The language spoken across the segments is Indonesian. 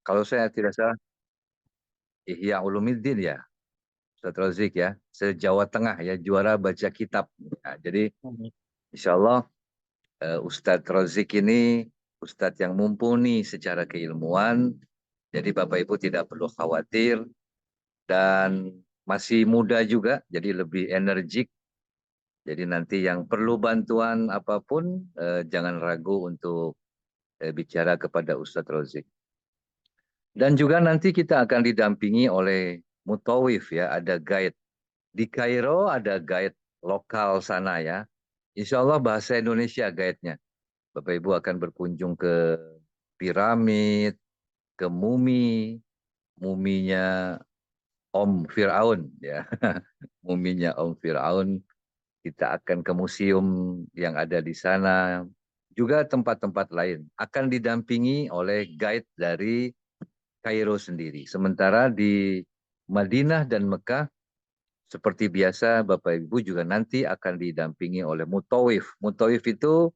Kalau saya tidak salah, Ihya Ulumuddin ya, Ustaz Razik ya, se-Jawa Tengah ya, juara baca kitab. Nah, jadi Mhm. insya Allah Ustadz Razik ini Ustadz yang mumpuni secara keilmuan, jadi Bapak Ibu tidak perlu khawatir dan masih muda juga, jadi lebih energik. Jadi nanti yang perlu bantuan apapun, jangan ragu untuk bicara kepada Ustadz Razik. Dan juga nanti kita akan didampingi oleh mutawif ya, ada guide. Di Kairo ada guide lokal sana ya. Insya Allah bahasa Indonesia guide-nya. Bapak Ibu akan berkunjung ke piramid, ke muminya Om Fir'aun ya. Muminya Om Fir'aun. Kita akan ke museum yang ada di sana. Juga tempat-tempat lain. Akan didampingi oleh guide dari Kairo sendiri. Sementara di Madinah dan Mekah, seperti biasa Bapak Ibu juga nanti akan didampingi oleh mutawif. Mutawif itu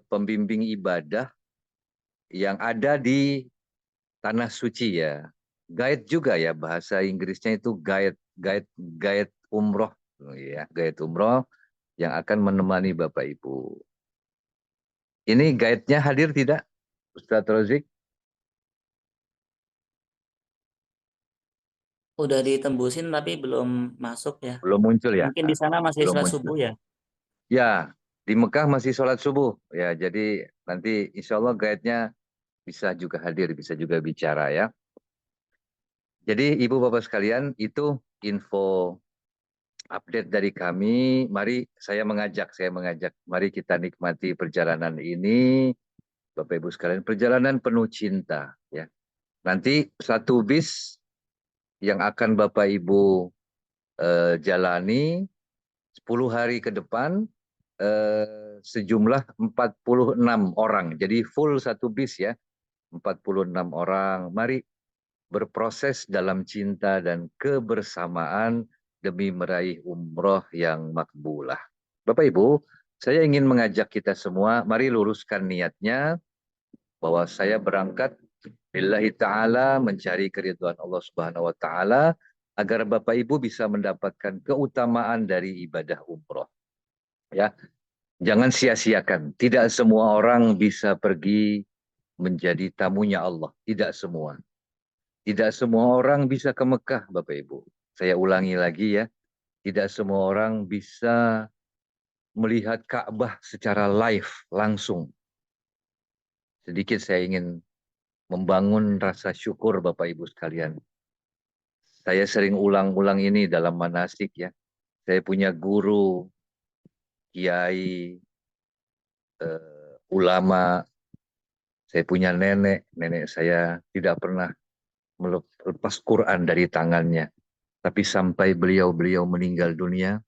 pembimbing ibadah yang ada di tanah suci ya. Guide juga ya, bahasa Inggrisnya itu guide, guide, guide umroh ya, guide umroh yang akan menemani Bapak Ibu. Ini guide-nya hadir tidak, Ustadz Rozik? Udah ditembusin tapi belum masuk ya. Belum muncul ya? Mungkin di sana masih Belum sholat muncul. subuh ya. Ya, di Mekah masih sholat subuh. Ya, jadi nanti insya Allah guide-nya bisa juga hadir, bisa juga bicara ya. Jadi Ibu Bapak sekalian, itu info update dari kami. Mari saya mengajak, mari kita nikmati perjalanan ini, Bapak Ibu sekalian, perjalanan penuh cinta ya. Nanti satu bis yang akan Bapak Ibu jalani 10 hari ke depan sejumlah 46 orang. Jadi full satu bis ya, 46 orang. Mari berproses dalam cinta dan kebersamaan demi meraih umroh yang makbulah. Bapak Ibu, saya ingin mengajak kita semua, mari luruskan niatnya bahwa saya berangkat lillahi ta'ala mencari keridhaan Allah Subhanahu wa taala agar Bapak Ibu bisa mendapatkan keutamaan dari ibadah umroh. Ya, jangan sia-siakan. Tidak semua orang bisa pergi menjadi tamunya Allah. Tidak semua. Tidak semua orang bisa ke Mekah, Bapak Ibu. Saya ulangi lagi ya. Tidak semua orang bisa melihat Ka'bah secara live, langsung. Sedikit saya ingin membangun rasa syukur Bapak Ibu sekalian. Saya sering ulang-ulang ini dalam manasik ya. Saya punya guru, kiai, ulama. Saya punya nenek. Nenek saya tidak pernah melepas Quran dari tangannya. Tapi sampai beliau-beliau meninggal dunia,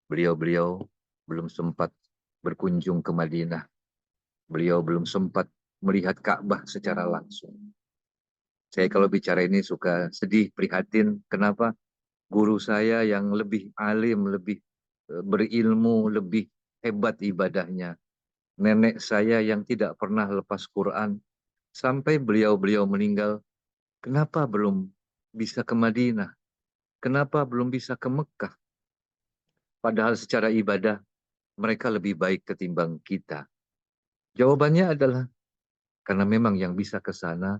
beliau-beliau belum sempat berkunjung ke Madinah. Beliau belum sempat melihat Ka'bah secara langsung. Saya kalau bicara ini suka sedih, prihatin. Kenapa? Guru saya yang lebih alim, lebih berilmu, lebih hebat ibadahnya. Nenek saya yang tidak pernah lepas Quran. Sampai beliau-beliau meninggal, kenapa belum bisa ke Madinah? Kenapa belum bisa ke Mekah? Padahal secara ibadah mereka lebih baik ketimbang kita. Jawabannya adalah karena memang yang bisa ke sana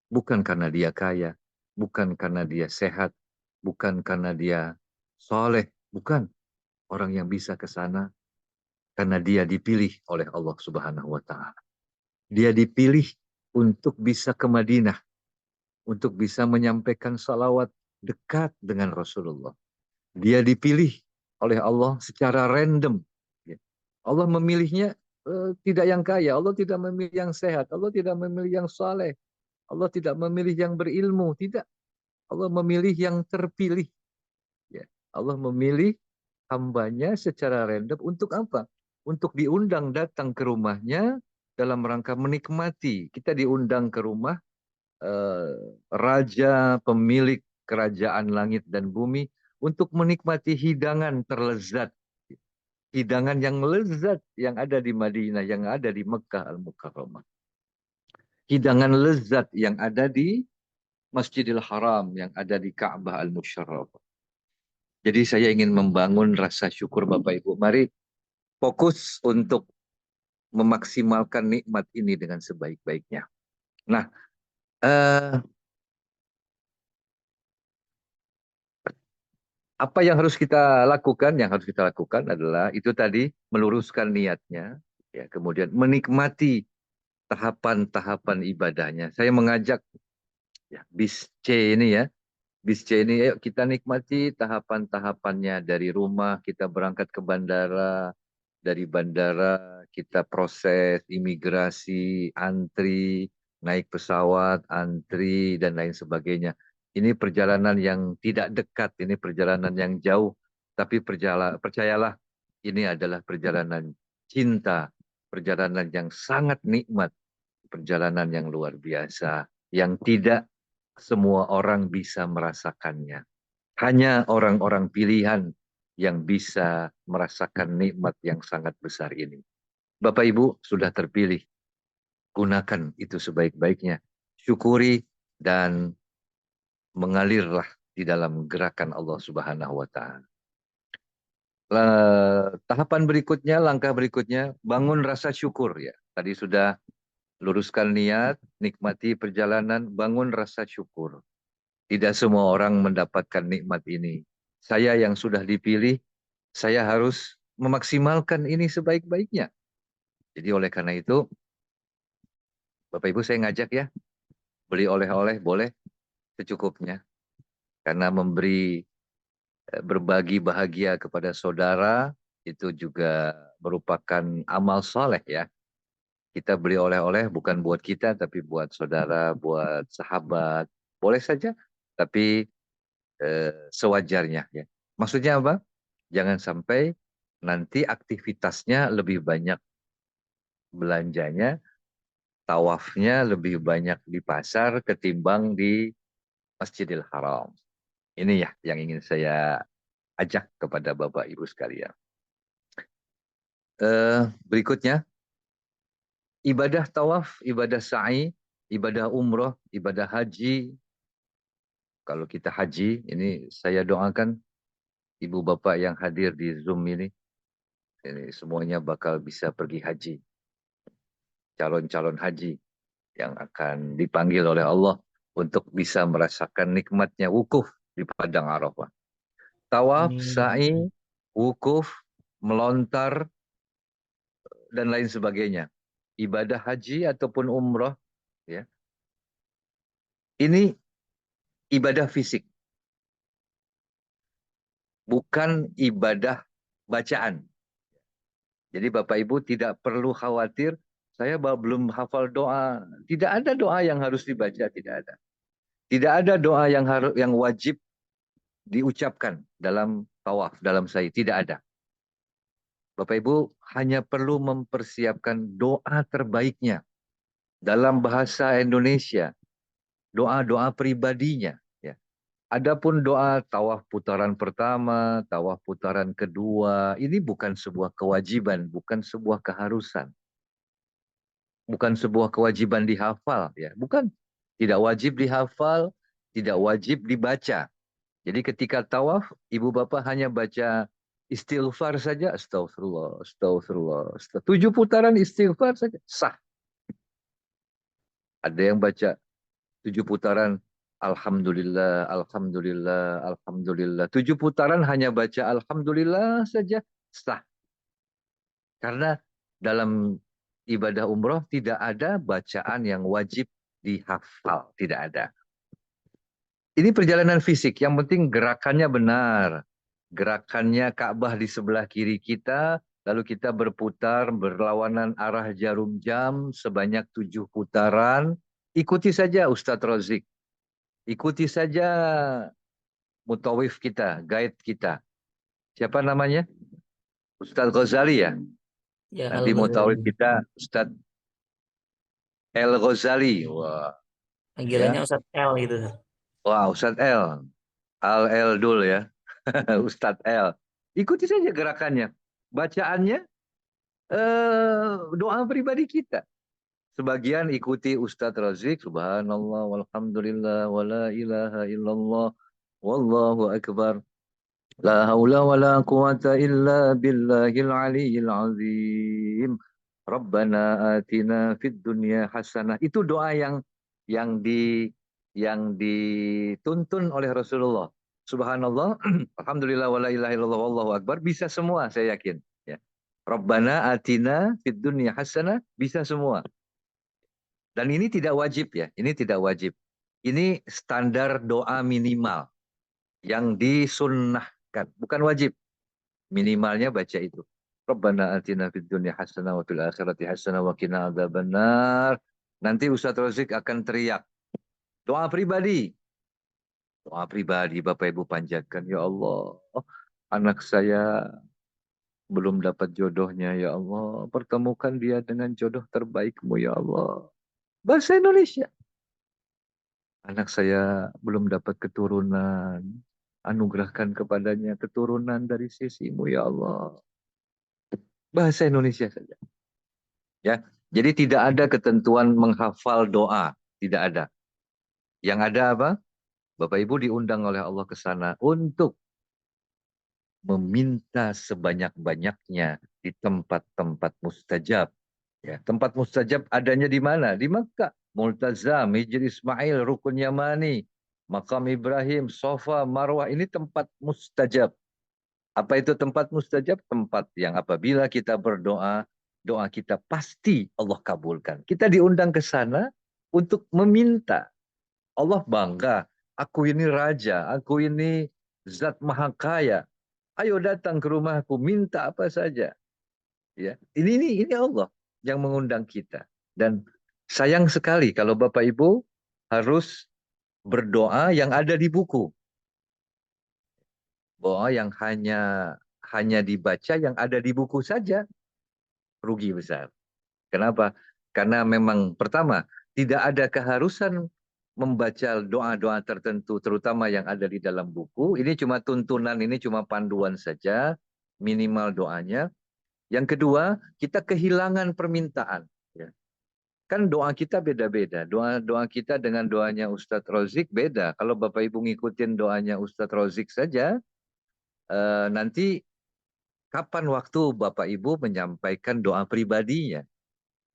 bukan karena dia kaya, bukan karena dia sehat, bukan karena dia soleh, bukan. Orang yang bisa ke sana karena dia dipilih oleh Allah Subhanahu wa Ta'ala. Dia dipilih untuk bisa ke Madinah, untuk bisa menyampaikan salawat dekat dengan Rasulullah. Dia dipilih oleh Allah secara random. Ya. Allah memilihnya tidak yang kaya, Allah tidak memilih yang sehat, Allah tidak memilih yang saleh, Allah tidak memilih yang berilmu, tidak. Allah memilih yang terpilih. Ya. Allah memilih hambanya secara random untuk apa? Untuk diundang datang ke rumahnya dalam rangka menikmati. Kita diundang ke rumah raja pemilik kerajaan langit dan bumi untuk menikmati hidangan terlezat. Hidangan yang lezat yang ada di Madinah, yang ada di Mekah Al-Mukarramah. hidangan lezat yang ada di Masjidil Haram, yang ada di Ka'bah Al-Musyarrafah. Jadi saya ingin membangun rasa syukur Bapak Ibu. Mari fokus untuk memaksimalkan nikmat ini dengan sebaik-baiknya. Nah, eh, apa yang harus kita lakukan? Yang harus kita lakukan adalah itu tadi meluruskan niatnya, ya, kemudian menikmati tahapan-tahapan ibadahnya. Saya mengajak ya, bis C ini ya, bis C ini, ayo kita nikmati tahapan-tahapannya dari rumah kita berangkat ke bandara, dari bandara kita proses imigrasi, antri, naik pesawat, antri, dan lain sebagainya. Ini perjalanan yang tidak dekat, ini perjalanan yang jauh, tapi percayalah, ini adalah perjalanan cinta, perjalanan yang sangat nikmat, perjalanan yang luar biasa, yang tidak semua orang bisa merasakannya. Hanya orang-orang pilihan yang bisa merasakan nikmat yang sangat besar ini. Bapak Ibu sudah terpilih, gunakan itu sebaik-baiknya. Syukuri dan mengalirlah di dalam gerakan Allah Subhanahu wa taala. Tahapan berikutnya, langkah berikutnya, bangun rasa syukur ya. Tadi sudah luruskan niat, nikmati perjalanan, bangun rasa syukur. Tidak semua orang mendapatkan nikmat ini. Saya yang sudah dipilih, saya harus memaksimalkan ini sebaik-baiknya. Jadi oleh karena itu, Bapak Ibu saya ngajak ya, beli oleh-oleh boleh secukupnya. Karena memberi, berbagi bahagia kepada saudara, itu juga merupakan amal soleh ya. Kita beli oleh-oleh bukan buat kita, tapi buat saudara, buat sahabat. Boleh saja, tapi sewajarnya ya. Maksudnya apa? Jangan sampai nanti aktivitasnya lebih banyak belanjanya, tawafnya lebih banyak di pasar ketimbang di Masjidil Haram. Ini ya yang ingin saya ajak kepada Bapak Ibu sekalian. Berikutnya, ibadah tawaf, ibadah sa'i, ibadah umroh, ibadah haji. Kalau kita haji, ini saya doakan ibu bapak yang hadir di Zoom ini semuanya bakal bisa pergi haji. Calon-calon haji yang akan dipanggil oleh Allah untuk bisa merasakan nikmatnya wukuf di Padang Arafah. Tawaf, sa'i, Hmm. wukuf, melontar, dan lain sebagainya. Ibadah haji ataupun umroh, ya, ini ibadah fisik, bukan ibadah bacaan. Jadi Bapak Ibu tidak perlu khawatir, saya belum hafal doa. Tidak ada doa yang harus dibaca, tidak ada. Tidak ada doa yang wajib diucapkan dalam tawaf, dalam sa'i, tidak ada. Bapak Ibu hanya perlu mempersiapkan doa terbaiknya dalam bahasa Indonesia, doa-doa pribadinya. Ya. Adapun doa tawaf putaran pertama, tawaf putaran kedua, ini bukan sebuah kewajiban, bukan sebuah keharusan, bukan sebuah kewajiban dihafal, ya, bukan. Tidak wajib dihafal, tidak wajib dibaca. Jadi ketika tawaf, ibu bapak hanya baca istighfar saja, astagfirullah, astagfirullah, astagfirullah. 7 putaran istighfar saja, sah. Ada yang baca 7 putaran, Alhamdulillah, Alhamdulillah, Alhamdulillah. 7 putaran hanya baca Alhamdulillah saja, sah. Karena dalam ibadah umroh tidak ada bacaan yang wajib dihafal, tidak ada. Ini perjalanan fisik, yang penting gerakannya benar. Gerakannya Ka'bah di sebelah kiri kita, lalu kita berputar berlawanan arah jarum jam sebanyak 7 putaran. Ikuti saja Ustadz Rozik. Ikuti saja mutawif kita, guide kita. Siapa namanya? Ustadz Ghazali ya? Ya, Nanti mutawif Al-Ghazali. kita Ustadz El Ghazali. Wah, Panggilannya ya. Ustadz L gitu. Wah, Ustadz El. Al Eldul ya. Ustadz El. Ikuti saja gerakannya. Bacaannya doa pribadi kita. Sebagian ikuti Ustadz Razik, subhanallah, walhamdulillah, wala ilaha illallah, wallahu akbar. La haula wa la quwata illa billahil aliyyil azim. Rabbana atina fid dunya hasanah. Itu doa yang di yang dituntun oleh Rasulullah. Subhanallah, alhamdulillah wa la ilaha illallah wallahu akbar bisa semua saya yakin ya. Rabbana atina fid dunya hasanah bisa semua. Dan ini tidak wajib ya, ini tidak wajib. Ini standar doa minimal yang disunnahkan, bukan wajib. Minimalnya baca itu. Rabbana atina fid dunya hasanah wa fil akhirati hasanah wa qina adzabannar. Nanti Ustaz Rozik akan teriak. Doa pribadi. Doa pribadi Bapak Ibu panjatkan. Ya Allah, anak saya belum dapat jodohnya. Ya Allah, pertemukan dia dengan jodoh terbaikmu. Ya Allah. Bahasa Indonesia. Anak saya belum dapat keturunan. Anugerahkan kepadanya keturunan dari sisimu. Ya Allah. Bahasa Indonesia saja. Ya, jadi tidak ada ketentuan menghafal doa, tidak ada. Yang ada apa? Bapak Ibu diundang oleh Allah ke sana untuk meminta sebanyak-banyaknya di tempat-tempat mustajab. Ya, tempat mustajab adanya di mana? Di Makkah. Multazam, Hijri Ismail, Rukun Yamani, Makam Ibrahim, Sofa, Marwah. Ini tempat mustajab. Apa itu tempat mustajab? Tempat yang apabila kita berdoa, doa kita pasti Allah kabulkan. Kita diundang ke sana untuk meminta. Allah bangga. Aku ini raja, aku ini zat maha kaya. Ayo datang ke rumahku, minta apa saja. Ya, ini Allah yang mengundang kita. Dan sayang sekali kalau Bapak Ibu harus berdoa yang ada di buku. Doa yang hanya dibaca yang ada di buku saja, rugi besar. Kenapa? Karena memang pertama, tidak ada keharusan membaca doa-doa tertentu, terutama yang ada di dalam buku. Ini cuma tuntunan, ini cuma panduan saja, minimal doanya. Yang kedua, kita kehilangan permintaan. Ya. Kan doa kita beda-beda. Doa kita dengan doanya Ustadz Rozik beda. Kalau Bapak Ibu ngikutin doanya Ustadz Rozik saja, nanti kapan waktu Bapak Ibu menyampaikan doa pribadinya,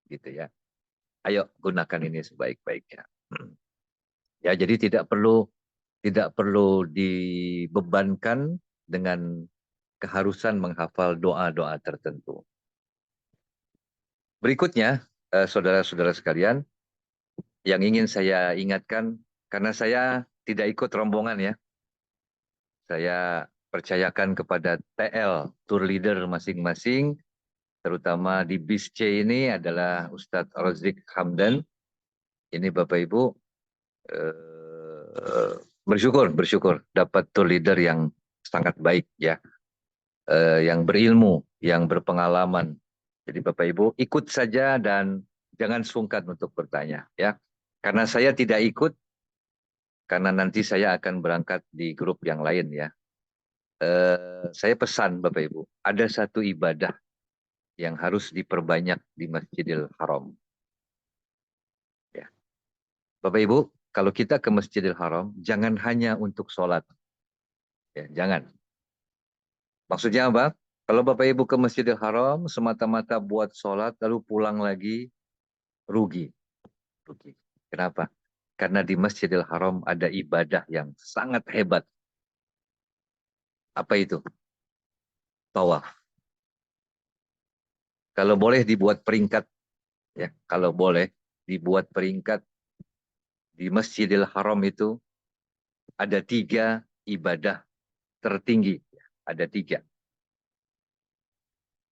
gitu ya. Ayo gunakan ini sebaik-baiknya. Ya, jadi tidak perlu dibebankan dengan keharusan menghafal doa-doa tertentu. Berikutnya, saudara-saudara sekalian, yang ingin saya ingatkan, karena saya tidak ikut rombongan ya, saya percayakan kepada TL, tour leader masing-masing, terutama di bis C ini adalah Ustadz Rozik Hamdan. Ini Bapak Ibu bersyukur dapat tour leader yang sangat baik ya, yang berilmu, yang berpengalaman. Jadi Bapak Ibu ikut saja dan jangan sungkan untuk bertanya ya. Karena saya tidak ikut, karena nanti saya akan berangkat di grup yang lain ya. Saya pesan Bapak Ibu, ada satu ibadah yang harus diperbanyak di Masjidil Haram. Ya. Bapak Ibu, kalau kita ke Masjidil Haram, jangan hanya untuk sholat. Ya, jangan. Maksudnya apa? Kalau Bapak Ibu ke Masjidil Haram, semata-mata buat sholat, lalu pulang lagi, rugi. Rugi. Kenapa? Karena di Masjidil Haram ada ibadah yang sangat hebat. Apa itu? Tawaf. Kalau boleh dibuat peringkat, ya, kalau boleh dibuat peringkat di Masjidil Haram itu ada 3 ibadah tertinggi. Ada 3.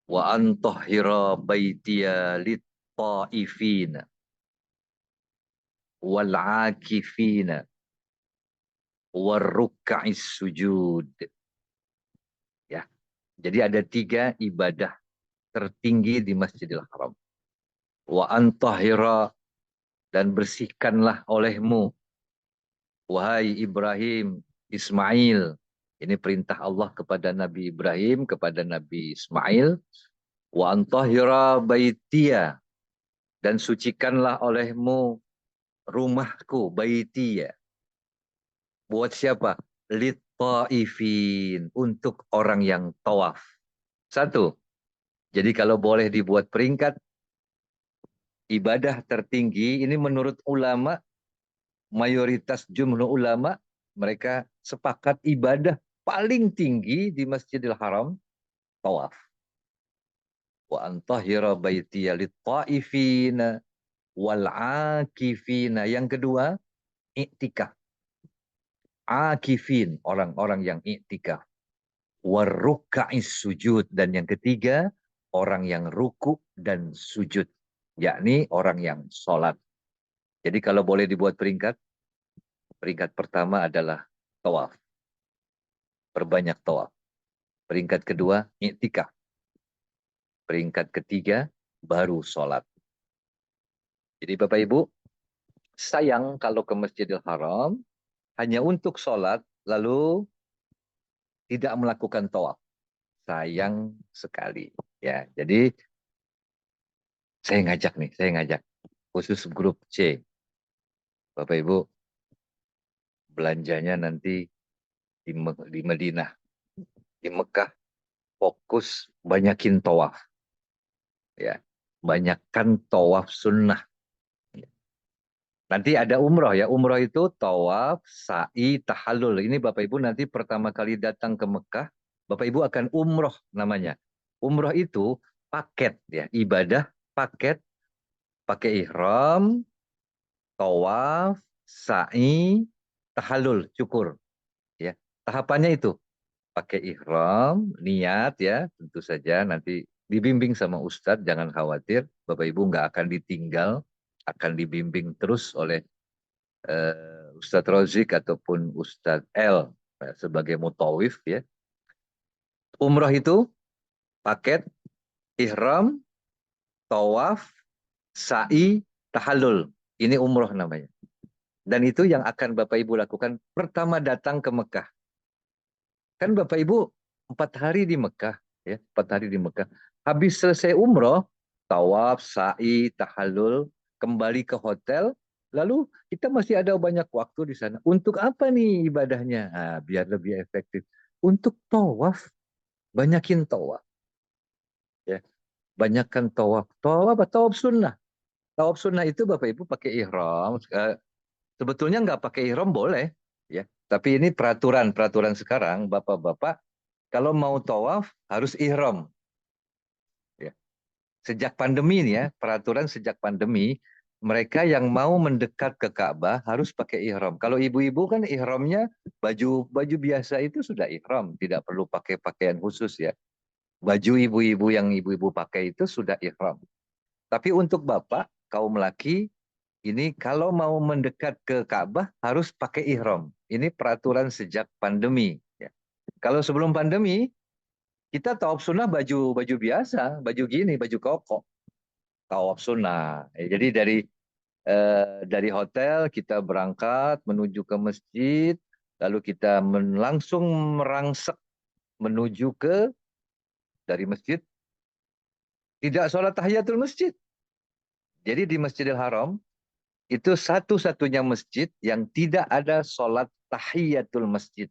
Wa antahhira baitiya lit-ta'ifina wal-'akifina war-ruk'is sujud. Ya. Jadi ada 3 ibadah tertinggi di Masjidil Haram. Wa antahhira, dan bersihkanlah olehmu wahai Ibrahim, Ismail. Ini perintah Allah kepada Nabi Ibrahim, kepada Nabi Ismail. Wa antahhira baitiya, Dan sucikanlah olehmu rumahku, baiti ya. Buat siapa? Lit-ta'ifin. Untuk orang yang tawaf. Satu. Jadi kalau boleh dibuat peringkat, ibadah tertinggi, ini menurut ulama, mayoritas jumhur ulama, mereka sepakat ibadah paling tinggi di Masjidil Haram, tawaf. Wa antahira baitiya lit-ta'ifina wal-akifina. Yang kedua, iktikaf. Akifin, orang-orang yang iktikaf. Warruka'is sujud. Dan yang ketiga, orang yang ruku dan sujud. Yakni orang yang sholat. Jadi kalau boleh dibuat peringkat, peringkat pertama adalah tawaf. Perbanyak tawaf. Peringkat kedua, iktikaf. Peringkat ketiga, baru sholat. Jadi Bapak Ibu, sayang kalau ke Masjidil Haram, hanya untuk sholat, lalu tidak melakukan tawaf. Sayang sekali. Ya, jadi saya ngajak. Khusus grup C. Bapak Ibu, belanjanya nanti di Madinah. Di Mekah, fokus banyakin tawaf. Ya, banyakkan tawaf sunnah. Nanti ada umroh ya. Umroh itu tawaf, sa'i, tahallul. Ini Bapak Ibu nanti pertama kali datang ke Mekah, Bapak Ibu akan umroh namanya. Umroh itu paket ya, ibadah paket, pakai ihram, tawaf, sa'i, tahallul, cukur. Ya, tahapannya itu pakai ihram, niat ya, tentu saja nanti dibimbing sama Ustadz, jangan khawatir, Bapak Ibu nggak akan ditinggal, akan dibimbing terus oleh Ustadz Rozik ataupun Ustadz L sebagai mutawif ya. Umroh itu paket ihram, tawaf, sa'i, tahallul. Ini umroh namanya. Dan itu yang akan Bapak Ibu lakukan pertama datang ke Mekah. Kan Bapak Ibu 4 hari di Mekah, ya 4 hari di Mekah. Habis selesai umroh, tawaf, sa'i, tahallul, kembali ke hotel, lalu kita masih ada banyak waktu di sana. Untuk apa nih ibadahnya? Nah, biar lebih efektif. Untuk tawaf, banyakin tawaf. Ya. Banyakkan tawaf. Tawaf apa? Tawaf sunnah. Tawaf sunnah itu Bapak Ibu pakai ihram. Sebetulnya nggak pakai ihram boleh. Ya. Tapi ini peraturan sekarang, Bapak-Bapak kalau mau tawaf harus ihram. Ya. Sejak pandemi nih ya, peraturan sejak pandemi, mereka yang mau mendekat ke Ka'bah harus pakai ihram. Kalau ibu-ibu kan ihramnya baju baju biasa itu sudah ihram, tidak perlu pakai pakaian khusus ya. Baju ibu-ibu yang ibu-ibu pakai itu sudah ihram. Tapi untuk bapak kaum laki ini kalau mau mendekat ke Ka'bah harus pakai ihram. Ini peraturan sejak pandemi. Ya. Kalau sebelum pandemi kita tawaf sunnah baju baju biasa, baju gini, baju koko, tawaf sunnah. Jadi dari hotel kita berangkat menuju ke masjid, lalu kita langsung merangsek menuju ke dari masjid, tidak sholat tahiyatul masjid. Jadi di Masjidil Haram itu satu-satunya masjid yang tidak ada sholat tahiyatul masjid.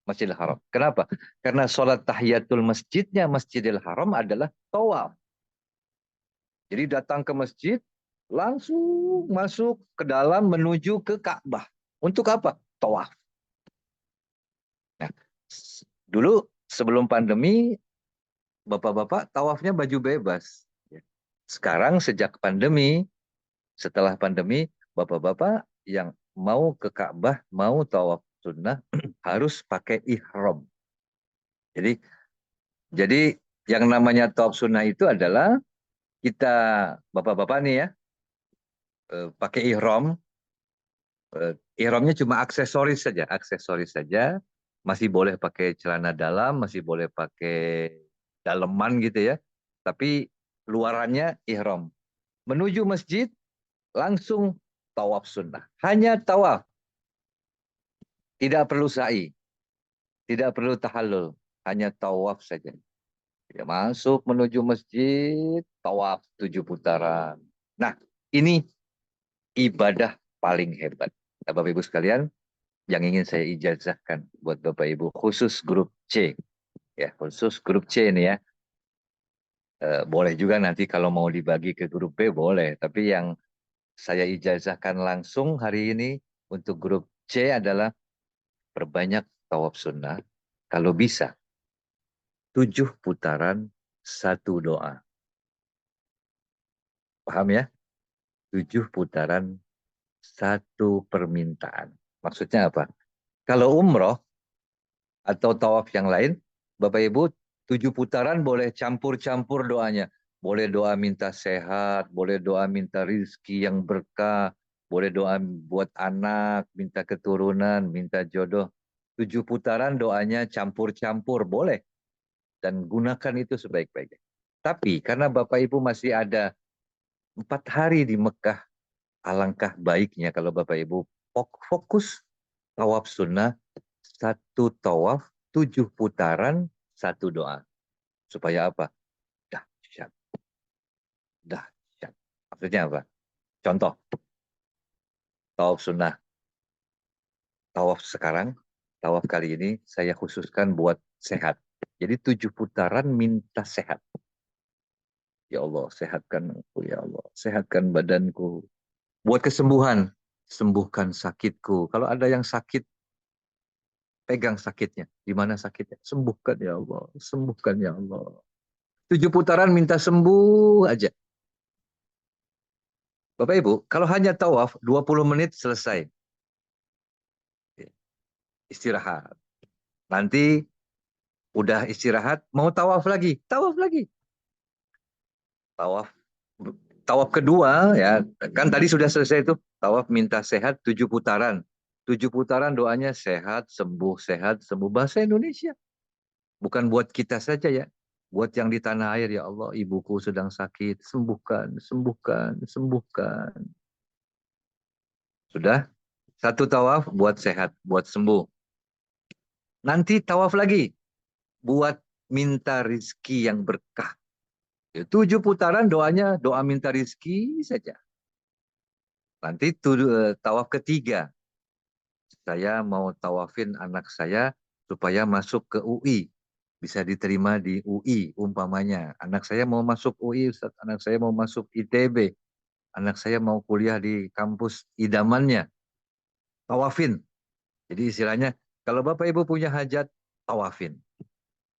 Masjidil Haram. Kenapa? Karena sholat tahiyatul masjidnya Masjidil Haram adalah tawaf. Jadi datang ke masjid, langsung masuk ke dalam menuju ke Ka'bah. Untuk apa? Tawaf. Nah, dulu sebelum pandemi, bapak-bapak tawafnya baju bebas. Sekarang sejak pandemi, setelah pandemi, bapak-bapak yang mau ke Ka'bah, mau tawaf sunnah, harus pakai ihram. Jadi, jadi yang namanya tawaf sunnah itu adalah kita, bapak-bapak nih ya, pakai ihram. Ihramnya cuma aksesoris saja. Masih boleh pakai celana dalam, masih boleh pakai daleman gitu ya. Tapi luarannya ihram. Menuju masjid langsung tawaf sunnah. Hanya tawaf, tidak perlu sa'i, tidak perlu tahallul, hanya tawaf saja. Ya, masuk menuju masjid, tawaf 7 putaran. Nah, ini ibadah paling hebat. Nah, Bapak Ibu sekalian, yang ingin saya ijazahkan buat Bapak Ibu, khusus grup C. Ya, khusus grup C ini ya. Boleh juga nanti kalau mau dibagi ke grup B, boleh. Tapi yang saya ijazahkan langsung hari ini untuk grup C adalah perbanyak tawaf sunnah. Kalau bisa, 7 putaran, satu doa. Paham ya? 7 putaran, satu permintaan. Maksudnya apa? Kalau umroh atau tawaf yang lain, Bapak Ibu, 7 putaran boleh campur-campur doanya. Boleh doa minta sehat, boleh doa minta rizki yang berkah, boleh doa buat anak, minta keturunan, minta jodoh. 7 putaran doanya campur-campur, boleh. Dan gunakan itu sebaik-baiknya. Tapi karena Bapak Ibu masih ada 4 hari di Mekah, alangkah baiknya kalau Bapak Ibu fokus tawaf sunnah, satu tawaf, 7 putaran, satu doa. Supaya apa? Dahsyat, dahsyat. Maksudnya apa? Contoh, tawaf sunnah, tawaf sekarang, tawaf kali ini saya khususkan buat sehat. Jadi 7 putaran minta sehat. Ya Allah, sehatkan aku, ya Allah. Sehatkan badanku. Buat kesembuhan, sembuhkan sakitku. Kalau ada yang sakit, pegang sakitnya. Di mana sakitnya? Sembuhkan ya Allah. Sembuhkan ya Allah. 7 putaran minta sembuh aja. Bapak Ibu, kalau hanya tawaf 20 menit selesai. Istirahat. Nanti udah istirahat, mau tawaf lagi. Tawaf lagi. Tawaf tawaf kedua ya, kan tadi sudah selesai itu. Tawaf minta sehat 7 putaran. 7 putaran doanya sehat, sembuh. Bahasa Indonesia. Bukan buat kita saja ya. Buat yang di tanah air, ya Allah, ibuku sedang sakit, sembuhkan, sembuhkan, sembuhkan. Sudah? Satu tawaf buat sehat, buat sembuh. Nanti tawaf lagi buat minta rizki yang berkah. 7 putaran doanya, doa minta rizki saja. Nanti tawaf ketiga. Saya mau tawafin anak saya supaya masuk ke UI. Bisa diterima di UI umpamanya. Anak saya mau masuk UI, Ustaz. Anak saya mau masuk ITB. Anak saya mau kuliah di kampus idamannya. Tawafin. Jadi istilahnya, kalau Bapak Ibu punya hajat, tawafin.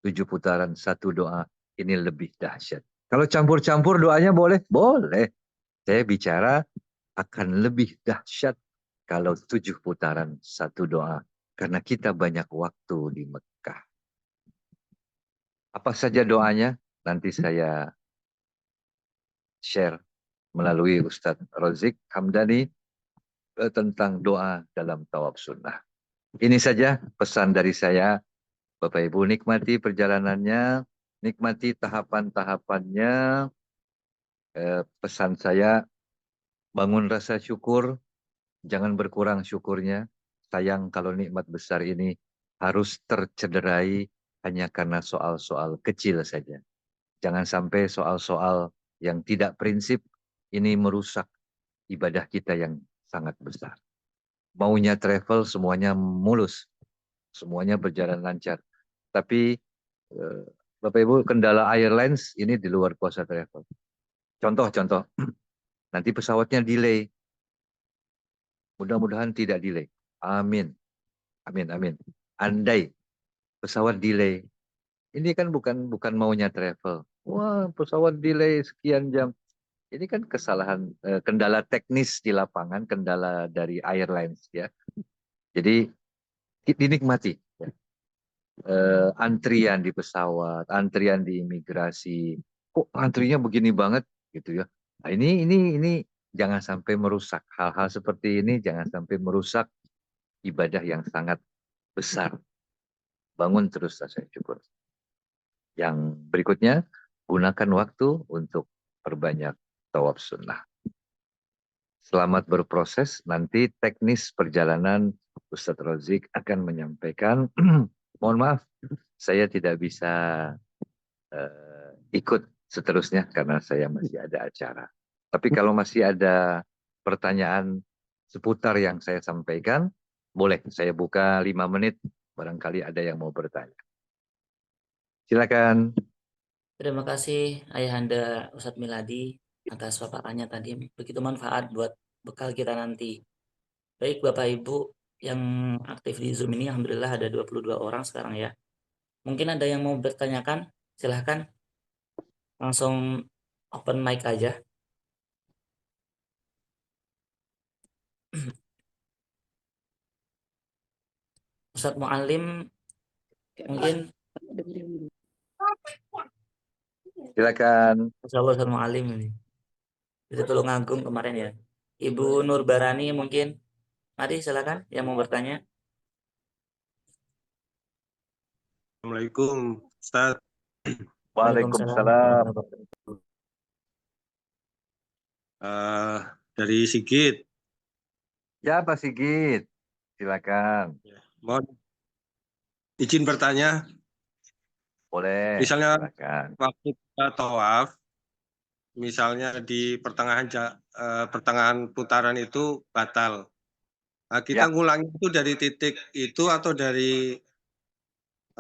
7 putaran, satu doa. Ini lebih dahsyat. Kalau campur-campur doanya boleh? Boleh. Saya bicara akan lebih dahsyat kalau 7 putaran, satu doa. Karena kita banyak waktu di Mekah. Apa saja doanya? Nanti saya share melalui Ustadz Rozik Hamdani tentang doa dalam tawaf sunnah. Ini saja pesan dari saya. Bapak Ibu nikmati perjalanannya, nikmati tahapan-tahapannya. Pesan saya, bangun rasa syukur, jangan berkurang syukurnya. Sayang kalau nikmat besar ini harus tercederai hanya karena soal-soal kecil saja. Jangan sampai soal-soal yang tidak prinsip ini merusak ibadah kita yang sangat besar. Maunya travel semuanya mulus, semuanya berjalan lancar. Tapi eh, Bapak Ibu, kendala airlines ini di luar kuasa travel. Contoh-contoh, nanti pesawatnya delay. Mudah-mudahan tidak delay. Amin. Amin, amin. Andai pesawat delay, ini kan bukan bukan maunya travel. Wah, pesawat delay sekian jam. Ini kan kesalahan, kendala teknis di lapangan, kendala dari airlines ya. Jadi dinikmati. Ya. Antrian di pesawat, antrian di imigrasi. Kok antrinya begini banget gitu ya. Nah, ini jangan sampai merusak. Hal-hal seperti ini jangan sampai merusak ibadah yang sangat besar. Bangun terus rasa syukur. Yang berikutnya, gunakan waktu untuk perbanyak tawaf sunnah. Selamat berproses. Nanti teknis perjalanan Ustadz Rozik akan menyampaikan. Mohon maaf, saya tidak bisa ikut seterusnya karena saya masih ada acara. Tapi kalau masih ada pertanyaan seputar yang saya sampaikan, boleh saya buka 5 menit. Barangkali ada yang mau bertanya. Silakan. Terima kasih Ayahanda Ustadz Miladi atas paparannya tadi. Begitu manfaat buat bekal kita nanti. Baik Bapak Ibu yang aktif di Zoom ini, Alhamdulillah ada 22 orang sekarang ya. Mungkin ada yang mau bertanyakan, silahkan langsung open mic aja. Ustadz Mu'alim mungkin, Silakan. Insya Allah Ustadz Mu'alim ini. Itu Tulungagung kemarin ya. Ibu Nur Barani mungkin, mari silakan yang mau bertanya. Assalamualaikum, Ustaz. Waalaikumsalam Waalaikumsalam. warahmatullahi wabarakatuh. Dari Sigit. Ya, Pak Sigit. Silakan. Mohon izin bertanya. Boleh. Misalnya Silakan. waktu kita tawaf, misalnya di pertengahan putaran itu batal. Nah, kita Ya. ngulangi itu dari titik itu atau dari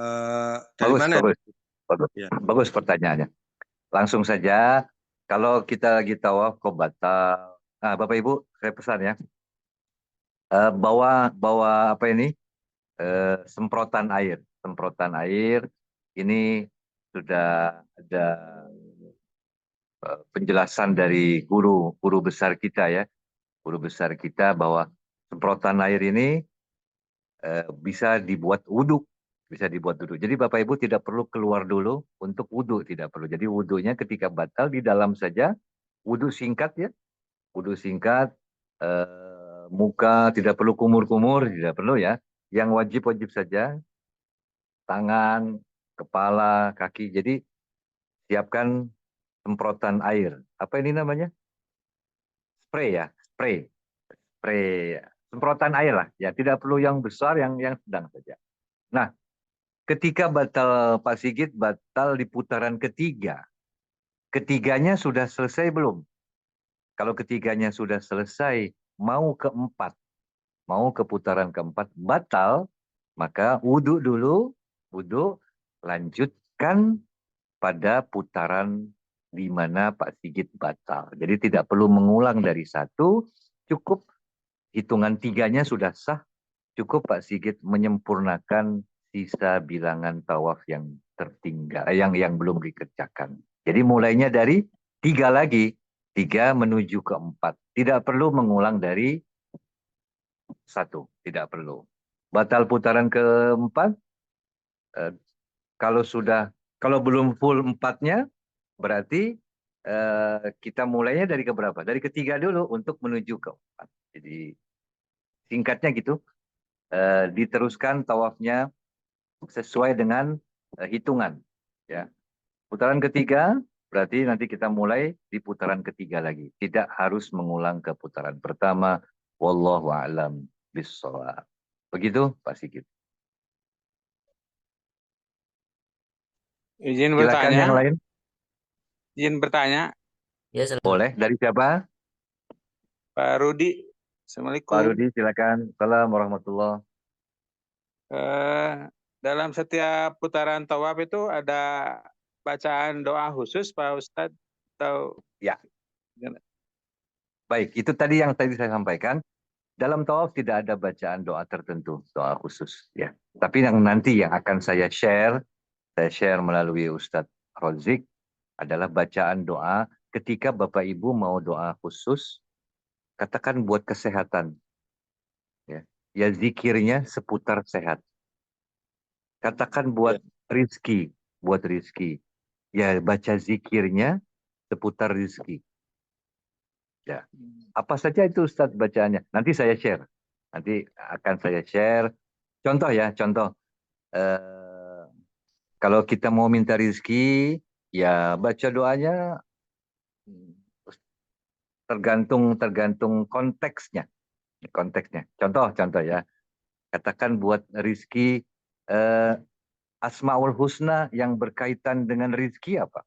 Bagus, mana? bagus. Bagus. Ya. Bagus pertanyaannya. Langsung saja, kalau kita lagi tawaf kok batal. Nah, Bapak Ibu, saya pesan ya. Bawa apa ini? Semprotan air. Semprotan air ini sudah ada penjelasan dari guru besar kita ya. Guru besar kita bahwa semprotan air ini bisa dibuat wudhu. Bisa dibuat wudhu. Jadi Bapak Ibu tidak perlu keluar dulu untuk wudhu. Tidak perlu. Jadi wudhunya ketika batal di dalam saja. Wudhu singkat ya. Wudhu singkat. Muka tidak perlu kumur-kumur. Tidak perlu ya. Yang wajib-wajib saja. Tangan, kepala, kaki. Jadi siapkan semprotan air. Apa ini namanya? Spray ya. Spray. Spray. Semprotan air lah. Ya, tidak perlu yang besar, yang sedang saja. Nah, ketika batal Pak Sigit, batal di putaran ketiga. Ketiganya sudah selesai belum? Kalau ketiganya sudah selesai, mau keempat, mau ke putaran keempat, batal, maka wudhu dulu, wudhu, lanjutkan pada putaran di mana Pak Sigit batal. Jadi tidak perlu mengulang dari satu, cukup hitungan tiganya sudah sah, cukup Pak Sigit menyempurnakan sisa bilangan tawaf yang tertinggal, yang belum dikerjakan. Jadi mulainya dari 3 lagi, 3 menuju ke 4. Tidak perlu mengulang dari 1, tidak perlu. Batal putaran keempat, kalau belum full 4-nya, berarti kita mulainya dari keberapa? Dari ketiga dulu untuk menuju ke 4. Jadi singkatnya gitu, diteruskan tawafnya sesuai dengan hitungan. Ya. Putaran ketiga berarti nanti kita mulai di putaran ketiga lagi. Tidak harus mengulang ke putaran pertama. Wallahu a'lam bishawab. Begitu Pak Sigit. Izin Silakan bertanya, yang lain. izin bertanya, Ya, silakan. Boleh. Dari siapa? Pak Rudi. Pak Assalamualaikum. Rudi, silakan. Assalamualaikum warahmatullahi. Dalam setiap putaran tawaf itu ada bacaan doa khusus, Pak Ustadz? Atau Ya. Baik, itu tadi yang tadi saya sampaikan. Dalam tawaf tidak ada bacaan doa tertentu, doa khusus. Ya. Tapi yang nanti yang akan saya share melalui Ustadz Rozik adalah bacaan doa ketika Bapak Ibu mau doa khusus, katakan buat kesehatan. Ya zikirnya seputar sehat. Katakan buat rizki, Ya baca zikirnya seputar rizki. Ya. Apa saja itu Ustadz bacaannya? Nanti saya share. Nanti akan saya share. Contoh ya, contoh. Kalau kita mau minta rizki, ya baca doanya tergantung konteksnya. Contoh ya. Katakan buat rizki Asmaul Husna yang berkaitan dengan rizki apa?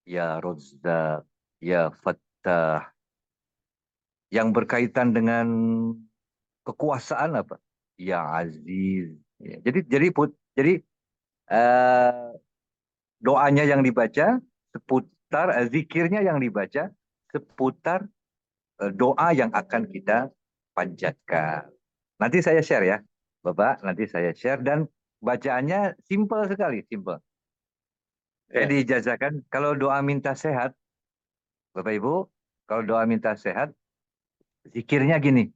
Ya Razzaq, ya Fattah. Yang berkaitan dengan kekuasaan apa? Ya Aziz. Ya, jadi eh, doanya yang dibaca seputar zikirnya yang dibaca seputar doa yang akan kita panjatkan. Nanti saya share ya, Bapak. Nanti saya share dan bacaannya simple sekali, simple. Saya Ya. diijazakan kalau doa minta sehat, Bapak Ibu, kalau doa minta sehat, zikirnya gini.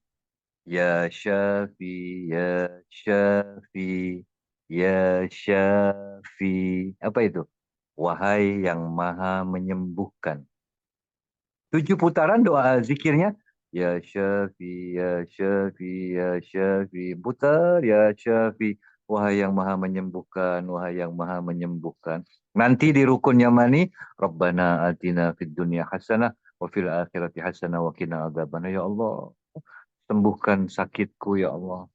Ya Syafi, Ya Syafi, Ya Syafi. Apa itu? Wahai yang maha menyembuhkan. 7 putaran doa zikirnya. Ya Syafi, Ya Syafi, Ya Syafi. Putar, Ya Syafi. Wahai yang maha menyembuhkan, wahai yang maha menyembuhkan. Nanti di rukunnya mani, Rabbana atina fid dunya hasanah, wa fil akhirati hasanah, wa qina adzabannar. Ya Allah, sembuhkan sakitku ya Allah.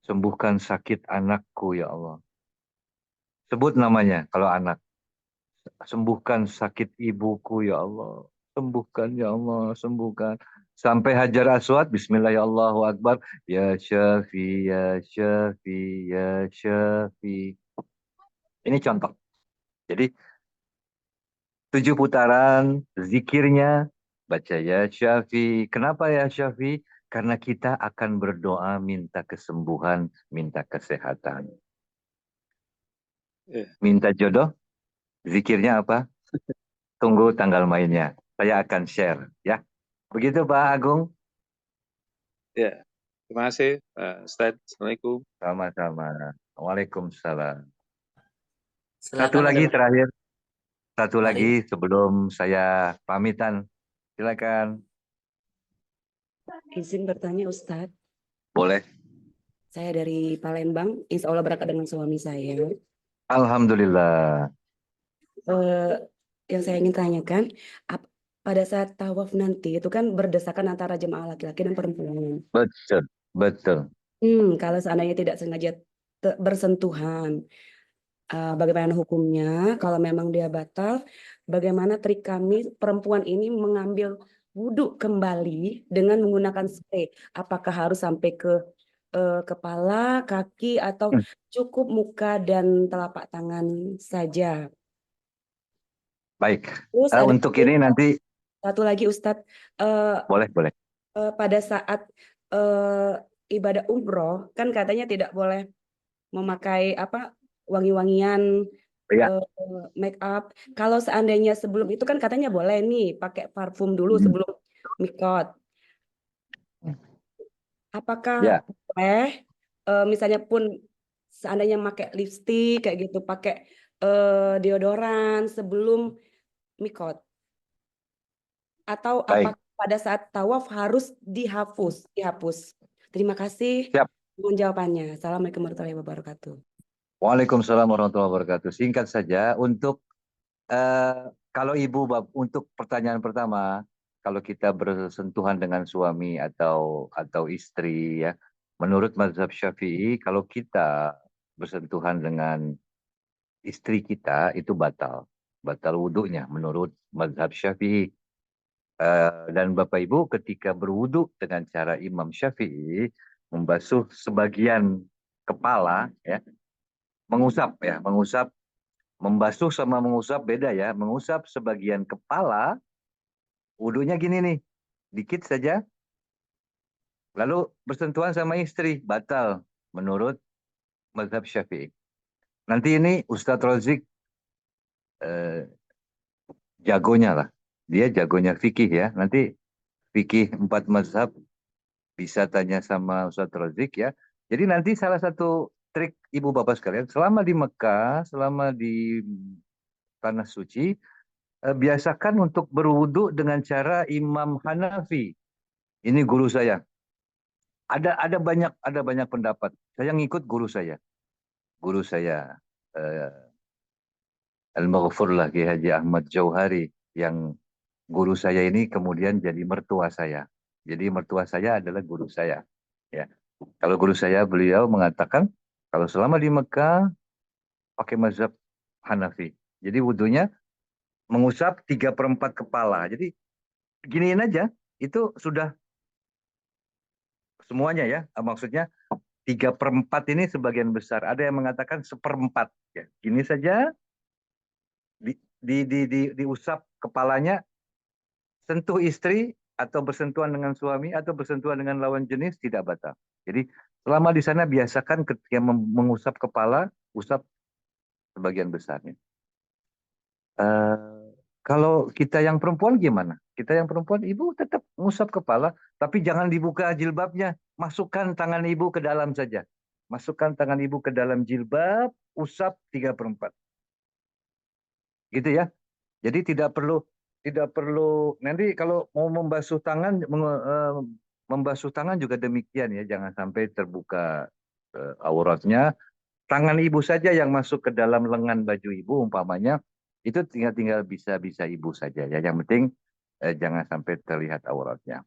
Sembuhkan sakit anakku ya Allah. Sebut namanya kalau anak. Sembuhkan sakit ibuku ya Allah. Sembuhkan ya Allah, sembuhkan. Sampai Hajar Aswad, Bismillah ya Allahu Akbar. Ya Syafi, ya Syafi, ya Syafi. Ini contoh. Jadi 7 putaran zikirnya baca ya Syafi. Kenapa ya Syafi? Karena kita akan berdoa minta kesembuhan, minta kesehatan. Ya. Minta jodoh, zikirnya apa? Tunggu tanggal mainnya. Saya akan share ya. Begitu Pak Agung. Ya. Terima kasih, Ustadz. Assalamualaikum. Sama-sama. Waalaikumsalam. Satu Silakan ada lagi terakhir. Satu Mari. lagi sebelum saya pamitan. Silakan. Izin bertanya Ustadz, Boleh. saya dari Palembang, insya Allah berangkat dengan suami saya. Alhamdulillah. Eh, yang saya ingin tanyakan, pada saat tawaf nanti itu kan berdesakan antara jemaah laki-laki dan perempuan. Betul. Betul. Kalau seandainya tidak sengaja bersentuhan, bagaimana hukumnya? Kalau memang dia batal, bagaimana trik kami perempuan ini mengambil wudhu kembali dengan menggunakan spray? Apakah harus sampai ke kepala, kaki, atau cukup muka dan telapak tangan saja? Baik. Terus ada Untuk ini nanti satu lagi Ustadz, boleh. pada saat ibadah umroh kan katanya tidak boleh memakai wangi-wangian, Ya. make up. Kalau seandainya sebelum itu kan katanya boleh nih pakai parfum dulu sebelum mikot. Apakah Ya. boleh misalnya pun seandainya pakai lipstick kayak gitu, pakai deodoran sebelum mikot? Atau Baik. apakah pada saat tawaf harus dihapus? Terima kasih Siap. mohon jawabannya. Assalamualaikum warahmatullahi wabarakatuh. Waalaikumsalam warahmatullahi wabarakatuh. Singkat saja untuk kalau Ibu untuk pertanyaan pertama, kalau kita bersentuhan dengan suami atau istri ya, menurut mazhab Syafi'i kalau kita bersentuhan dengan istri kita itu batal wudhunya menurut mazhab Syafi'i. Dan Bapak Ibu ketika berwudhu dengan cara Imam Syafi'i membasuh sebagian kepala ya, mengusap, membasuh sama mengusap beda ya. Mengusap sebagian kepala, wudhunya gini nih, dikit saja. Lalu bersentuhan sama istri, batal menurut mazhab Syafi'i. Nanti ini Ustadz Rozik jagonya lah. Dia jagonya fikih ya. Nanti fikih 4 mazhab bisa tanya sama Ustadz Rozik ya. Jadi nanti salah satu trik ibu bapak sekalian, selama di Mekah, selama di tanah suci, biasakan untuk berwudu dengan cara Imam Hanafi. Ini guru saya. Ada banyak pendapat. Saya ngikut guru saya. Guru saya Al-Maghfurlah Ki Haji Ahmad Jauhari yang guru saya ini kemudian jadi mertua saya. Jadi mertua saya adalah guru saya. Ya. Kalau guru saya beliau mengatakan Kalau selama di Mekah pakai mazhab Hanafi. Jadi wudhunya mengusap 3/4 kepala. Jadi giniin aja, itu sudah semuanya ya. Maksudnya 3/4 ini sebagian besar. Ada yang mengatakan 1/4. Ya, gini saja diusap kepalanya, sentuh istri atau bersentuhan dengan suami atau bersentuhan dengan lawan jenis tidak batal. Jadi selama di sana biasakan ketika mengusap kepala, usap sebagian besarnya. Kalau kita yang perempuan gimana? Kita yang perempuan, ibu tetap ngusap kepala, tapi jangan dibuka jilbabnya. Masukkan tangan ibu ke dalam saja. Masukkan tangan ibu ke dalam jilbab, usap 3/4. Gitu ya. Jadi tidak perlu nanti kalau mau membasuh tangan membasuh tangan juga demikian ya, jangan sampai terbuka auratnya. Tangan ibu saja yang masuk ke dalam lengan baju ibu umpamanya, itu tinggal bisa ibu saja ya. Yang penting jangan sampai terlihat auratnya.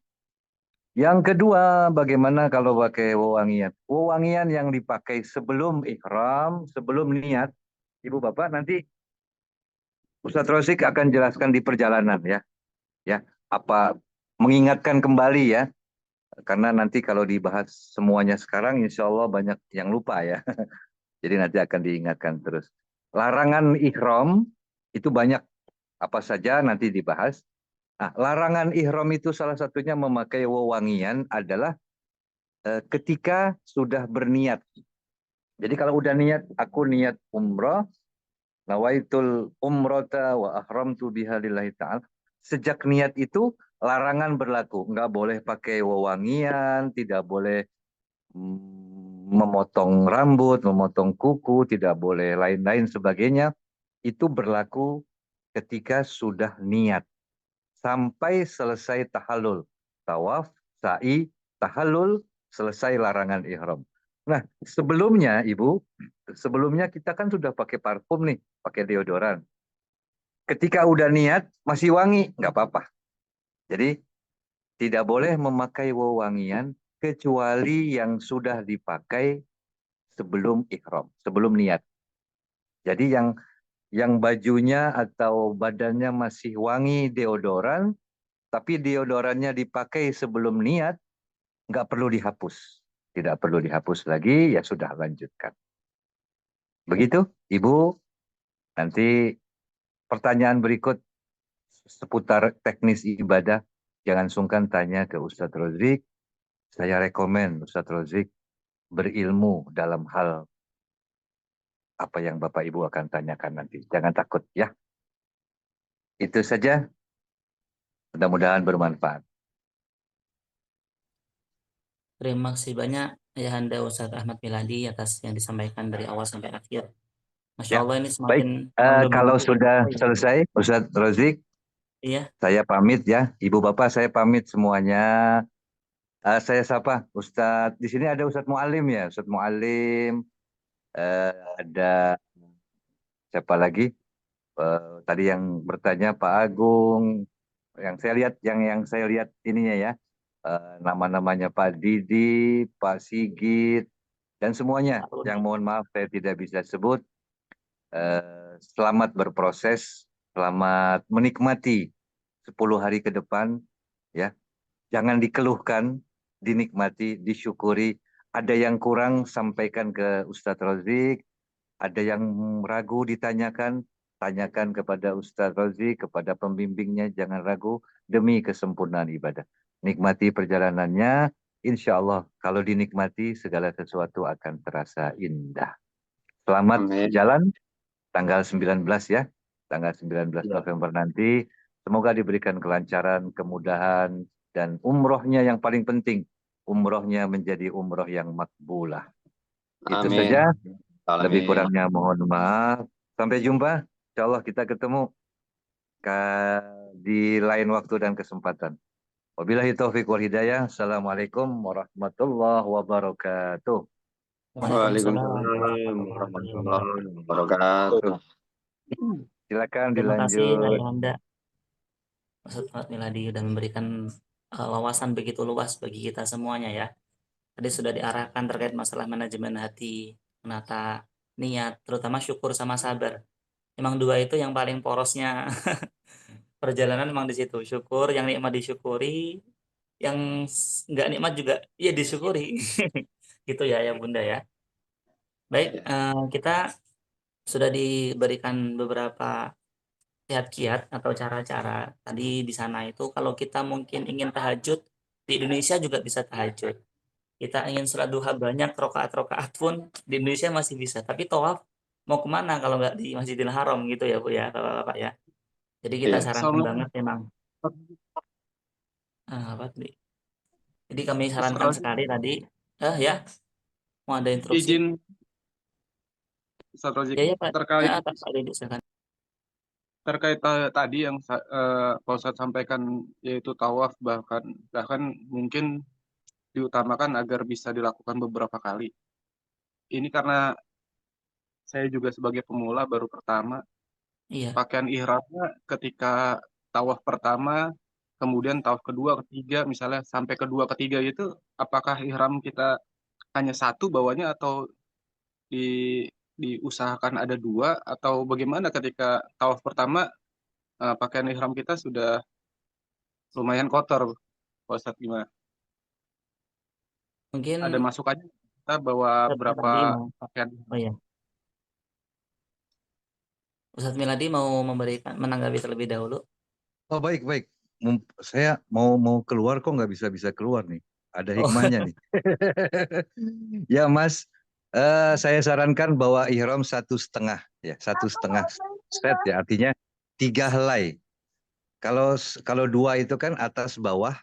Yang kedua, bagaimana kalau pakai wewangian? Wewangian yang dipakai sebelum ihram, sebelum niat, ibu bapak nanti Ustadz Rosik akan jelaskan di perjalanan ya. Ya, apa mengingatkan kembali ya. Karena nanti kalau dibahas semuanya sekarang, insya Allah banyak yang lupa ya. Jadi nanti akan diingatkan terus. Larangan ihram itu banyak apa saja nanti dibahas. Nah, larangan ihram itu salah satunya memakai wewangian adalah ketika sudah berniat. Jadi kalau udah niat, aku niat umrah, nawaitul umrata wa ahramtu biha lillahi ta'ala. Sejak niat itu larangan berlaku. Nggak boleh pakai wewangian, tidak boleh memotong rambut, memotong kuku, tidak boleh lain-lain sebagainya. Itu berlaku ketika sudah niat. Sampai selesai tahallul. Tawaf, sa'i, tahallul, selesai larangan ihram. Nah, sebelumnya Ibu, sebelumnya kita kan sudah pakai parfum nih, pakai deodoran. Ketika udah niat, masih wangi, nggak apa-apa. Jadi, tidak boleh memakai wewangian kecuali yang sudah dipakai sebelum ihram, sebelum niat. Jadi yang bajunya atau badannya masih wangi deodoran, tapi deodorannya dipakai sebelum niat, nggak perlu dihapus. Tidak perlu dihapus lagi, ya sudah lanjutkan. Begitu, Ibu. Nanti pertanyaan berikut seputar teknis ibadah, jangan sungkan tanya ke Ustadz Rodrik. Saya rekomen Ustadz Rodrik berilmu dalam hal apa yang Bapak Ibu akan tanyakan nanti. Jangan takut ya. Itu saja. Mudah-mudahan bermanfaat. Terima kasih banyak Ayahanda Ustadz Ahmad Miladi atas yang disampaikan dari awal sampai akhir. Masya Ya, Allah ini baik. semakin Kalau menggembirakan sudah kita ya. selesai, Ustadz Rodrik, Iya, saya pamit ya. Ibu Bapak saya pamit semuanya. Saya sapa Ustadz. Di sini ada Ustadz Mualim ya. Ustadz Mualim. Ada siapa lagi? Tadi yang bertanya Pak Agung. Yang saya lihat ininya ya. Nama-namanya Pak Didi, Pak Sigit, dan semuanya. Yang mohon maaf saya tidak bisa sebut. Selamat berproses, selamat menikmati 10 hari ke depan. Ya, jangan dikeluhkan, dinikmati, disyukuri. Ada yang kurang, sampaikan ke Ustadz Rozik. Ada yang ragu, ditanyakan. Tanyakan kepada Ustadz Rozik, kepada pembimbingnya. Jangan ragu, demi kesempurnaan ibadah. Nikmati perjalanannya. Insya Allah, kalau dinikmati, segala sesuatu akan terasa indah. Selamat jalan, tanggal 19 ya. Tanggal 19 November nanti. Semoga diberikan kelancaran, kemudahan, dan umrohnya yang paling penting. Umrohnya menjadi umroh yang makbulah. Itu saja. Lebih kurangnya mohon maaf. Sampai jumpa. Insya Allah kita ketemu di lain waktu dan kesempatan. Wabillahi taufiq wal hidayah. Assalamualaikum warahmatullahi wabarakatuh. Waalaikumsalam warahmatullahi wabarakatuh. Silakan Terima kasih dilanjut. Ayahanda Ustadz Ahmad Miladi sudah memberikan wawasan begitu luas bagi kita semuanya ya. Tadi sudah diarahkan terkait masalah manajemen hati, menata niat, terutama syukur sama sabar. Emang dua itu yang paling porosnya perjalanan memang di situ. Syukur, yang nikmat disyukuri, yang nggak nikmat juga ya disyukuri. Gitu ya Bunda ya. Baik, kita sudah diberikan beberapa kiat-kiat atau cara-cara tadi di sana itu. Kalau kita mungkin ingin tahajud di Indonesia juga bisa tahajud. Kita ingin sholat duha banyak rokaat-rokaat pun di Indonesia masih bisa. Tapi tawaf mau kemana kalau nggak di Masjidil Haram gitu ya Bu ya, Bapak ya. Jadi kita Iya. sarankan banget memang. Apa tadi? Jadi kami sarankan Ustaz sekali tadi. Ya, mau ada interupsi? izin Ustaz Rozik Ya Pak. terkait Pak Didi, silakan. tadi yang Pak Ustadz sampaikan yaitu tawaf bahkan mungkin diutamakan agar bisa dilakukan beberapa kali. Ini karena saya juga sebagai pemula baru pertama, Iya. pakaian ihramnya ketika tawaf pertama, kemudian tawaf kedua, ketiga, misalnya sampai kedua, ketiga itu, apakah ihram kita hanya satu bawahnya atau diusahakan ada dua atau bagaimana ketika tawaf pertama pakaian ihram kita sudah lumayan kotor, Pak Ustadz gimana? Mungkin Ada masukannya kita bawa Ustadz berapa Miladi mau. pakaian? Oh iya. Ustadz Miladi mau menanggapi terlebih dahulu. Oh baik baik. Saya mau keluar kok nggak bisa keluar nih. Ada hikmahnya nih. Ya Mas, saya sarankan bawa ihram 1,5 ya, 1,5 set ya, artinya 3 helai. Kalau 2 itu kan atas bawah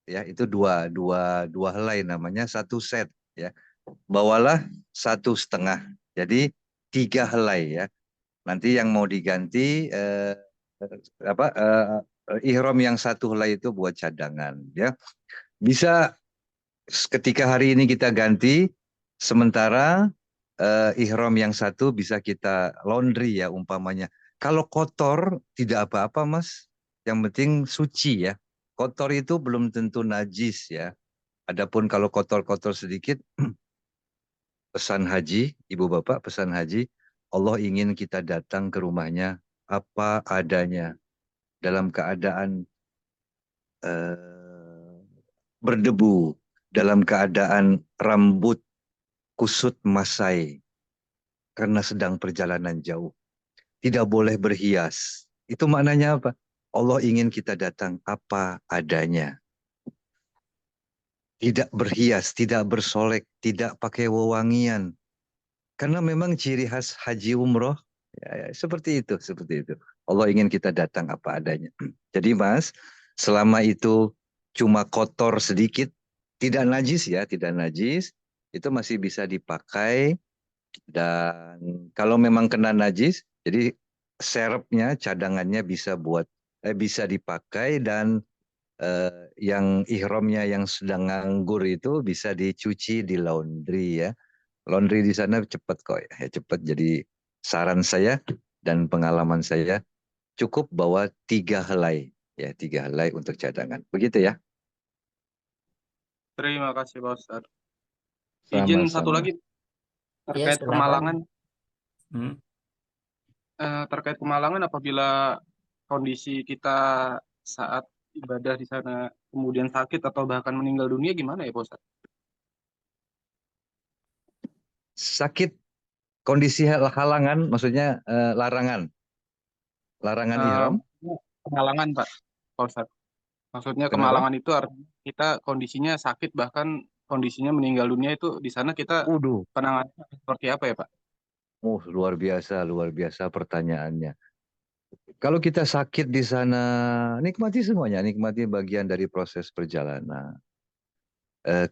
ya, itu dua helai namanya 1 set ya. Bawalah 1,5. Jadi 3 helai ya. Nanti yang mau diganti ihram yang 1 helai itu buat cadangan ya. Bisa ketika hari ini kita ganti, sementara ihram yang 1 bisa kita laundry ya umpamanya. Kalau kotor tidak apa-apa Mas, yang penting suci ya. Kotor itu belum tentu najis ya. Adapun kalau kotor-kotor sedikit, pesan haji, ibu bapak pesan haji, Allah ingin kita datang ke rumahnya apa adanya, dalam keadaan berdebu, dalam keadaan rambut kusut masai, karena sedang perjalanan jauh. Tidak boleh berhias. Itu maknanya apa? Allah ingin kita datang apa adanya. Tidak berhias, tidak bersolek, tidak pakai wewangian. Karena memang ciri khas haji umroh, ya, seperti itu. Allah ingin kita datang apa adanya. Jadi Mas, selama itu cuma kotor sedikit, tidak najis ya, tidak najis, itu masih bisa dipakai. Dan kalau memang kena najis, jadi serepnya, cadangannya bisa dipakai, dan yang ihramnya yang sedang nganggur itu bisa dicuci di laundry ya. Laundry di sana cepat kok ya, cepat. Jadi saran saya dan pengalaman saya, cukup bawa 3 helai ya, 3 helai untuk cadangan. Begitu ya. Terima kasih Pak Ustadz. Izin satu Sama-sama. lagi Ya, terkait silakan. kemalangan. Hmm. Terkait kemalangan apabila kondisi kita saat ibadah di sana kemudian sakit atau bahkan meninggal dunia gimana ya Pak Ustadz? Sakit, kondisi halangan, maksudnya larangan ihram. Kemalangan Pak Ustadz. Maksudnya Kenapa? kemalangan itu artinya kita kondisinya sakit bahkan kondisinya meninggal dunia itu di sana kita Waduh, penanganannya seperti apa ya Pak? luar biasa pertanyaannya. Kalau kita sakit di sana, nikmati semuanya, nikmati bagian dari proses perjalanan.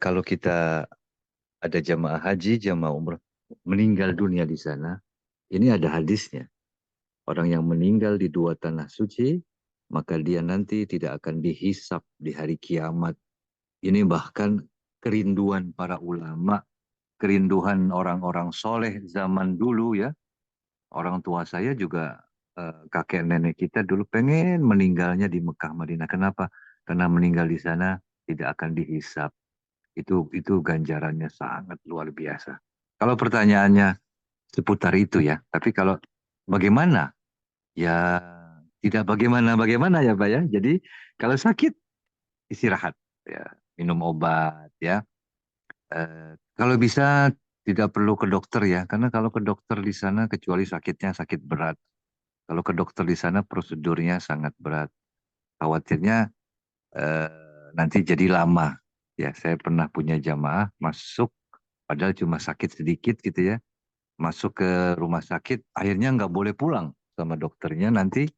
Kalau kita ada jamaah haji, jamaah umrah, meninggal dunia di sana, ini ada hadisnya. Orang yang meninggal di 2 tanah suci, maka dia nanti tidak akan dihisap di hari kiamat. Ini bahkan kerinduan para ulama, kerinduan orang-orang soleh zaman dulu ya. Orang tua saya juga, kakek nenek kita dulu pengen meninggalnya di Mekah Madinah. Kenapa? Karena meninggal di sana tidak akan dihisap. Itu ganjarannya sangat luar biasa. Kalau pertanyaannya seputar itu ya, tapi kalau bagaimana? Ya tidak bagaimana-bagaimana ya Pak ya. Jadi kalau sakit istirahat ya, minum obat ya. Kalau bisa tidak perlu ke dokter ya, karena kalau ke dokter di sana kecuali sakitnya sakit berat. Kalau ke dokter di sana prosedurnya sangat berat. Khawatirnya nanti jadi lama. Ya, saya pernah punya jamaah masuk, padahal cuma sakit sedikit gitu ya. Masuk ke rumah sakit, akhirnya nggak boleh pulang sama dokternya. Nanti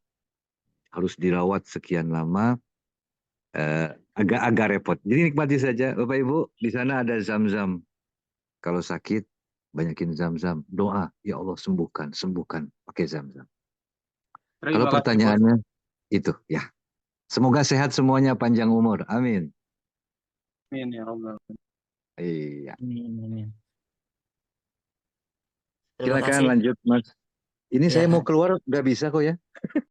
harus dirawat sekian lama, agak-agak repot. Jadi nikmati saja, Bapak Ibu. Di sana ada zam-zam. Kalau sakit, banyakin zam-zam. Doa, ya Allah sembuhkan, sembuhkan. Pakai zam-zam. Kalau Terima kasih, Bos. pertanyaannya itu, ya. Semoga sehat semuanya, panjang umur. Amin. Amin ya Allah. Iya. Amin. Terima Silakan kasih. lanjut, Mas. Ini Ya. saya mau keluar, nggak bisa kok ya.